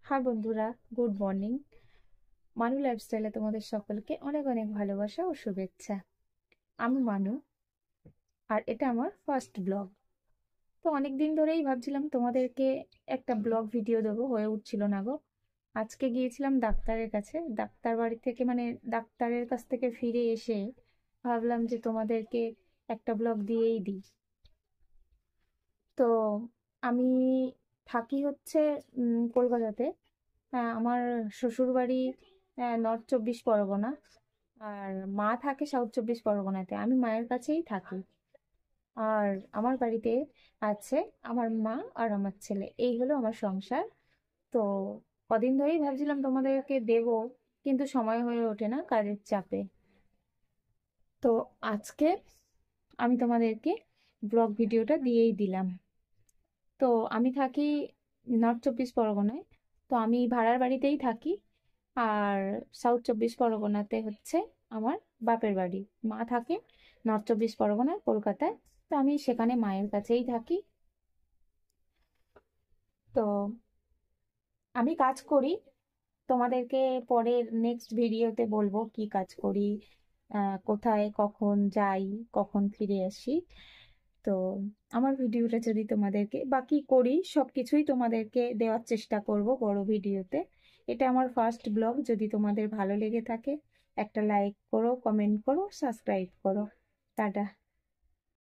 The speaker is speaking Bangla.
হ্যাঁ বন্ধুরা, গুড মর্নিং। মানু লাইফস্টাইলে তোমাদের সকলকে অনেক অনেক ভালোবাসা ও শুভেচ্ছা। আমি মানু, আর এটা আমার ফার্স্ট ব্লগ। তো অনেক দিন ধরেই ভাবছিলাম তোমাদেরকে একটা ব্লগ ভিডিও দেবো, হয়ে উঠছিল না গো। আজকে গিয়েছিলাম ডাক্তারের কাছে, ডাক্তার বাড়ি থেকে মানে ডাক্তারের কাছ থেকে ফিরে এসে ভাবলাম যে তোমাদেরকে একটা ব্লগ দিয়েই দিই। তো আমি থাকি হচ্ছে কলকাতাতে। আমার শ্বশুর বাড়ি নর্থ 24 পরগনা, আর মা থাকে সাউথ 24 পরগনাতে। আমি মায়ের কাছেই থাকি। আর আমার বাড়িতে আছে আমার মা আর আমার ছেলে, এই হলো আমার সংসার। তো কদিন ধরেই ভাবছিলাম তোমাদেরকে দেব, কিন্তু সময় হয়ে ওঠে না কাজের চাপে। তো আজকে আমি তোমাদেরকে ব্লগ ভিডিওটা দিয়েই দিলাম। তো আমি থাকি নর্থ 24 পরগনায়। তো আমি ভাড়ার বাড়িতেই থাকি। আর সাউথ 24 পরগনাতে হচ্ছে আমার বাপের বাড়ি। মা থাকে নর্থ 24 পরগনায়, কলকাতায়। তো আমি সেখানে মায়ের কাছেই থাকি। তো আমি কাজ করি, তোমাদেরকে পরের নেক্সট ভিডিওতে বলবো কি কাজ করি, কোথায় কখন যাই, কখন ফিরে আসি। তো আমার ভিডিওটা যদি তোমাদেরকে বা কি করি সবকিছুই তোমাদেরকে দেওয়ার চেষ্টা করব বড় ভিডিওতে। এটা আমার ফার্স্ট ব্লগ। যদি তোমাদের ভালো লেগে থাকে একটা লাইক করো, কমেন্ট করো, সাবস্ক্রাইব করো। টাটা।